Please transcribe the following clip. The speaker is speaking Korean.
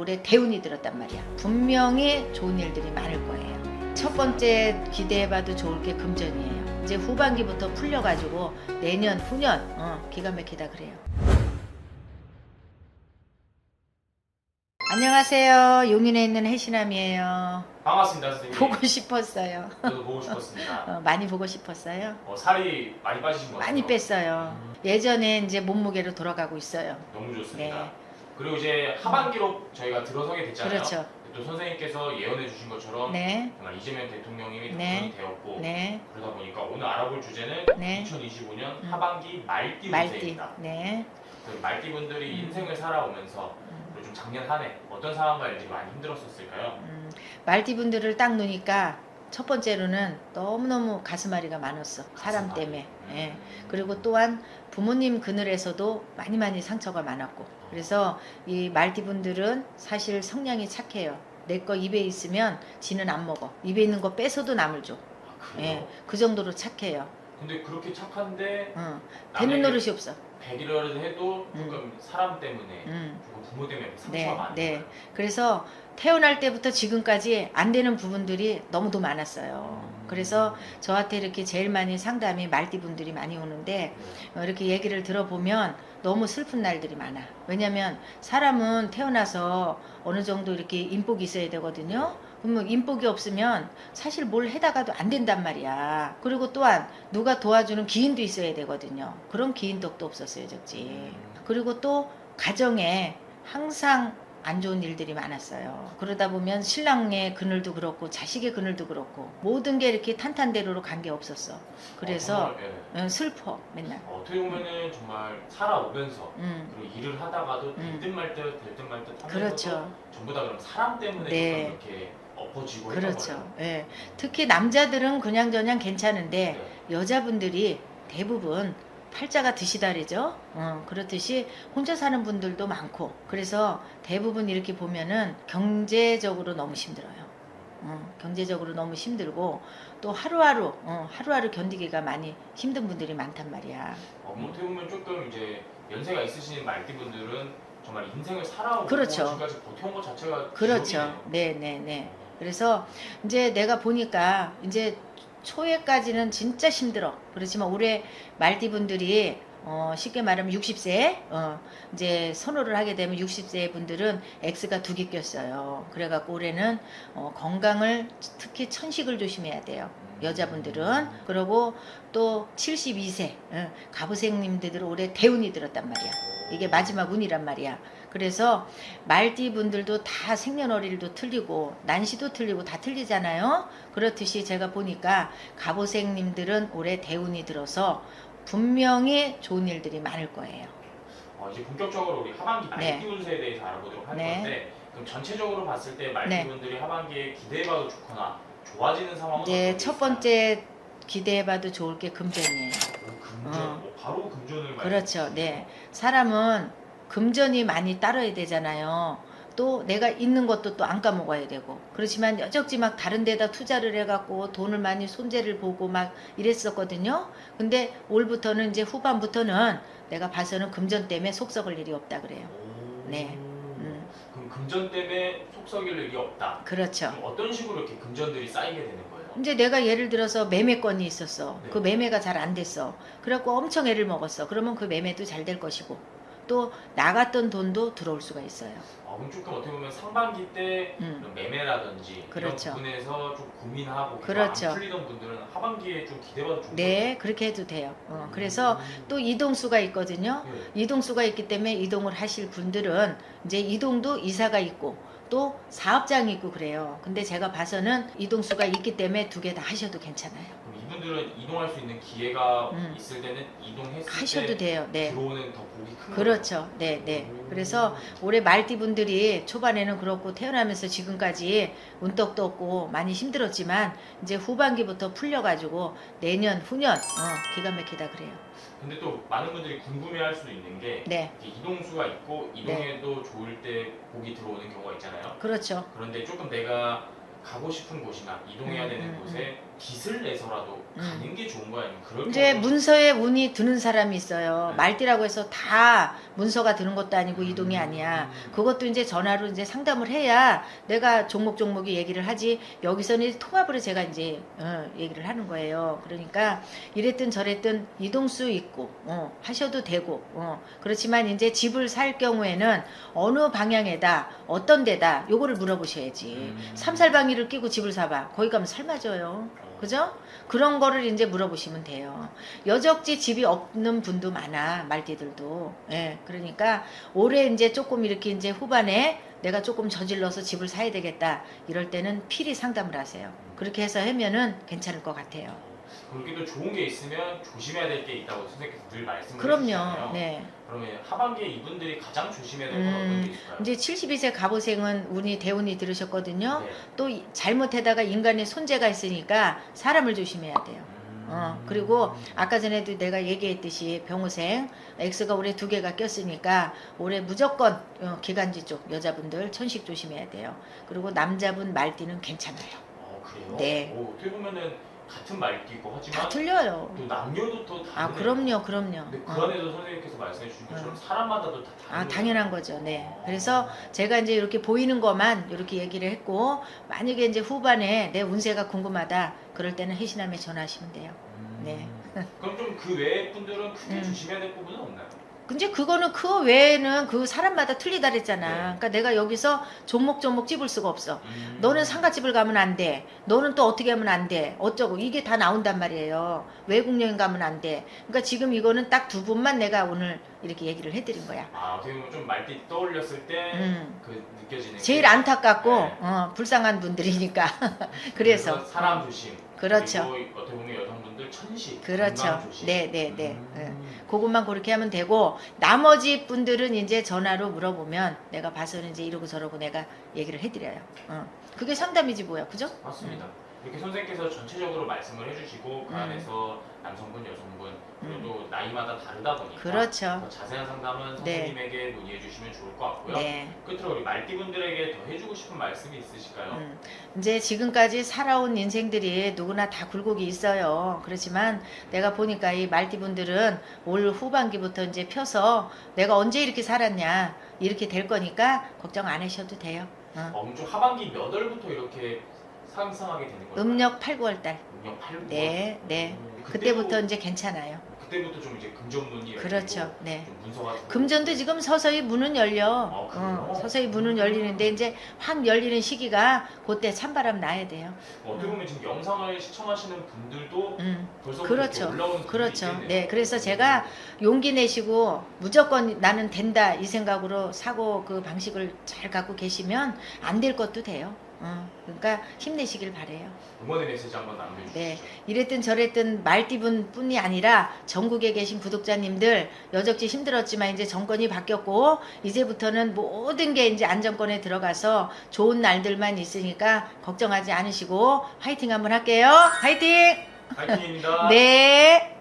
올해 대운이 들었단 말이야. 분명히 좋은 일들이 많을 거예요. 첫 번째 기대해봐도 좋을 게 금전이에요. 이제 후반기부터 풀려가지고 내년, 후년 기가 막히다 그래요. 안녕하세요. 용인에 있는 혜신함이에요. 반갑습니다, 선생님. 보고 싶었어요. 저도 보고 싶었습니다. 많이 보고 싶었어요. 살이 많이 빠지신 것 같아요. 많이 뺐어요. 예전에 이제 몸무게로 돌아가고 있어요. 너무 좋습니다. 네. 그리고 이제 하반기로 저희가 들어서게 됐잖아요. 그렇죠. 또 선생님께서 예언해 주신 것처럼 네. 정말 이재명 대통령이 네. 당선이 되었고 네. 그러다 보니까 오늘 알아볼 주제는 네. 2025년 하반기 말띠 말띠. 운세입니다. 네. 그 말띠분들이 인생을 살아오면서 그리고 좀 작년 한 해 어떤 상황과 일들이 많이 힘들었었을까요? 말띠분들을 딱 놓으니까 첫 번째로는 너무너무 가슴앓이가 많았어. 사람 가슴앓이. 때문에. 예. 그리고 또한 부모님 그늘에서도 많이 상처가 많았고. 그래서 이 말띠분들은 사실 성향이 착해요. 내 거 입에 있으면 지는 안 먹어. 입에 있는 거 뺏어도 남을 줘. 그래요? 예. 그 정도로 착해요. 근데 그렇게 착한데 되는 남에게 노릇이 없어. 100일을 해도 조금 사람 때문에 음. 조금 부모 때문에 상처가 네, 많아요. 네. 그래서 태어날 때부터 지금까지 안 되는 부분들이 너무도 많았어요. 그래서 저한테 이렇게 제일 많이 상담이 말띠분들이 많이 오는데 이렇게 얘기를 들어보면 너무 슬픈 날들이 많아. 왜냐면 사람은 태어나서 어느 정도 이렇게 인복이 있어야 되거든요. 그러면 인복이 없으면 사실 뭘 해다가도 안 된단 말이야. 그리고 또한 누가 도와주는 기인도 있어야 되거든요. 그런 기인덕도 없었어요, 적지. 그리고 또 가정에 항상 안 좋은 일들이 많았어요. 그러다 보면 신랑의 그늘도 그렇고 자식의 그늘도 그렇고 모든 게 이렇게 탄탄대로로 간 게 없었어. 그래서 정말, 슬퍼 맨날. 어떻게 보면은 정말 살아오면서 음. 그리고 일을 하다가도 될 듯 말 듯 될 듯 말 듯 하면서도 그렇죠. 전부 다 그럼 사람 때문에 네. 조금 이렇게 엎어지고 했던 그렇죠. 거예요. 예. 특히 남자들은 그냥저냥 괜찮은데 네. 여자분들이 대부분 팔자가 드시다리죠. 그렇듯이 혼자 사는 분들도 많고 그래서 대부분 이렇게 보면은 경제적으로 너무 힘들어요. 경제적으로 너무 힘들고 또 하루하루 견디기가 많이 힘든 분들이 많단 말이야. 뭐 어떻게 보면 조금 이제 연세가 있으신 말띠분들은 정말 인생을 살아오고 그렇죠. 지금까지 버텨온 것 자체가 그렇죠. 기적이네요. 네네네. 그래서 이제 내가 보니까 이제 초에까지는 진짜 힘들어. 그렇지만 올해 말띠분들이 쉽게 말하면 60세 이제 선호를 하게 되면 60세 분들은 X가 2개 꼈어요. 그래갖고 올해는 건강을 특히 천식을 조심해야 돼요. 여자분들은. 그리고 또 72세 가부생님들은 올해 대운이 들었단 말이야. 이게 마지막 운이란 말이야. 그래서 말띠분들도 다 생년월일도 틀리고 난시도 틀리고 다 틀리잖아요. 그렇듯이 제가 보니까 가보생님들은 올해 대운이 들어서 분명히 좋은 일들이 많을 거예요. 이제 본격적으로 우리 하반기 네. 말띠 운세에 대해서 알아보도록 할 네. 건데 그럼 전체적으로 봤을 때 말띠분들이 하반기에 기대해봐도 좋거나 좋아지는 상황은 네, 어떤 게 첫 있을까요? 번째 기대해봐도 좋을 게 금전이에요. 금전, 바로 금전을 그렇죠. 네. 사람은 금전이 많이 따라야 되잖아요. 또 내가 있는 것도 또 안 까먹어야 되고. 그렇지만 여적지 막 다른 데다 투자를 해갖고 돈을 많이 손재를 보고 막 이랬었거든요. 근데 올부터는 이제 후반부터는 내가 봐서는 금전 때문에 속 썩을 일이 없다 그래요. 네. 그럼 금전 때문에 속 썩일 일이 없다. 그렇죠. 그럼 어떤 식으로 이렇게 금전들이 쌓이게 되는 거예요? 이제 내가 예를 들어서 매매건이 있었어. 네. 그 매매가 잘 안 됐어. 그래갖고 엄청 애를 먹었어. 그러면 그 매매도 잘 될 것이고. 또 나갔던 돈도 들어올 수가 있어요. 그럼 조금 어떻게 보면 상반기 때 이런 매매라든지 그렇죠. 이런 부분에서 좀 고민하고 그렇죠. 안 풀리던 분들은 하반기에 좀 기대봐도 좋은 네, 그렇게 해도 돼요. 그래서 또 이동수가 있거든요. 네. 이동수가 있기 때문에 이동을 하실 분들은 이제 이동도 이사가 있고 또 사업장이 있고 그래요. 근데 제가 봐서는 이동수가 있기 때문에 2개 다 하셔도 괜찮아요. 그럼 이분들은 이동할 수 있는 기회가 있을 때는 이동했을 하셔도 때 돼요. 네. 들어오는 더 복이 큰 그렇죠. 네, 네. 그래서 올해 말띠분들이 초반에는 그렇고 태어나면서 지금까지 운떡도 없고 많이 힘들었지만 이제 후반기부터 풀려가지고 내년, 후년 기가 막히다 그래요. 근데 또 많은 분들이 궁금해할 수도 있는 게 네. 이렇게 이동수가 있고 이동해도 좋을 때 복이 들어오는 경우가 있잖아요. 그렇죠. 그런데 조금 내가 가고 싶은 곳이나 이동해야 되는 곳에 깃을 내서라도 가는 게 좋은 거야? 아니면 그럴 이제 경우도 문서에 운이 드는 사람이 있어요. 네. 말띠라고 해서 다 문서가 드는 것도 아니고 이동이 아니야. 그것도 이제 전화로 이제 상담을 해야 내가 종목이 얘기를 하지. 여기서는 통합으로 제가 이제 얘기를 하는 거예요. 그러니까 이랬든 저랬든 이동 수 있고 하셔도 되고 그렇지만 이제 집을 살 경우에는 어느 방향에다 어떤 데다 요거를 물어보셔야지. 삼살방이를 끼고 집을 사봐. 거기 가면 살 맞아요. 그죠? 그런 거를 이제 물어보시면 돼요. 여적지 집이 없는 분도 많아, 말띠들도. 예, 그러니까 올해 이제 조금 이렇게 이제 후반에 내가 조금 저질러서 집을 사야 되겠다. 이럴 때는 필히 상담을 하세요. 그렇게 해서 하면은 괜찮을 것 같아요. 그렇게도 좋은 게 있으면 조심해야 될 게 있다고 선생님께서 늘 말씀을 그럼요. 해주시잖아요. 네. 그러면 하반기에 이분들이 가장 조심해야 될 건 어떤 게 있을까요? 이제 72세 갑오생은 운이 대운이 들으셨거든요. 네. 또 잘못하다가 인간의 손재가 있으니까 사람을 조심해야 돼요. 그리고 아까 전에도 내가 얘기했듯이 병호생 X가 올해 2개가 꼈으니까 올해 무조건 기관지 쪽 여자분들 천식 조심해야 돼요. 그리고 남자분 말띠는 괜찮아요. 그래요? 네. 어떻게 보면은 같은 말띠고 다 하지만 틀려요. 또 남녀도 또 다르네요. 아, 그럼요. 근데 그 안에도 선생님께서 말씀해 주신 것처럼 사람마다도 다 다른 아, 당연한 거죠. 네. 그래서 제가 이제 이렇게 보이는 것만 이렇게 얘기를 했고, 만약에 이제 후반에 내 운세가 궁금하다. 그럴 때는 해신함에 전화하시면 돼요. 네. 그럼 좀 그 외의 분들은 크게 조심해야 될 부분은 없나요? 근데 그거는 그 외에는 그 사람마다 틀리다 그랬잖아. 네. 그러니까 내가 여기서 종목 찝을 수가 없어. 너는 상가집을 가면 안 돼. 너는 또 어떻게 하면 안 돼. 어쩌고 이게 다 나온단 말이에요. 외국 여행 가면 안 돼. 그러니까 지금 이거는 딱 2분만 내가 오늘 이렇게 얘기를 해드린 거야. 어떻게 보면 좀 말띠 떠올렸을 때 그 느껴지는 제일 게 안타깝고 네. 불쌍한 분들이니까. 그래서 사람 조심. 그렇죠. 그리고 어떻게 보면 여성분들 천식. 그렇죠. 건강 조심. 네네네. 그것만 그렇게 하면 되고 나머지 분들은 이제 전화로 물어보면 내가 봐서는 이제 이러고 저러고 내가 얘기를 해드려요. 그게 상담이지 뭐야, 그죠? 맞습니다. 이렇게 선생님께서 전체적으로 말씀을 해주시고 그 안에서 남성분, 여성분 그리고 또 나이마다 다르다 보니까 그렇죠. 더 자세한 상담은 네. 선생님에게 문의해 주시면 좋을 것 같고요. 네. 끝으로 우리 말띠분들에게 더 해주고 싶은 말씀이 있으실까요? 이제 지금까지 살아온 인생들이 누구나 다 굴곡이 있어요. 그렇지만 내가 보니까 이 말띠분들은 올 후반기부터 이제 펴서 내가 언제 이렇게 살았냐 이렇게 될 거니까 걱정 안 하셔도 돼요. 좀 하반기 몇 월부터 이렇게 상승하게 되는 거예요? 음력 8, 9월 달. 음력 8, 9월? 네, 네. 그때부터 이제 괜찮아요. 그때부터 좀 이제 금전문이 그렇죠. 열리고 네. 좀 문서가 들어오고. 금전도 지금 서서히 문은 열려. 그래요? 서서히 문은 열리는데 이제 확 열리는 시기가 그때 찬바람 나야 돼요. 어떻게 보면 지금 영상을 시청하시는 분들도 벌써 그렇죠. 올라오는 분들이 그렇죠. 있겠네요. 네. 그래서 제가 용기 내시고 무조건 나는 된다 이 생각으로 사고 그 방식을 잘 갖고 계시면 안 될 것도 돼요. 그러니까 힘내시길 바래요. 응원의 메시지 한번 남겨주시죠. 네. 이랬든 저랬든 말띠분 뿐이 아니라 전국에 계신 구독자님들 여적지 힘들었지만 이제 정권이 바뀌었고 이제부터는 모든 게 이제 안정권에 들어가서 좋은 날들만 있으니까 걱정하지 않으시고 화이팅 한번 할게요. 화이팅! 파이팅입니다. 네.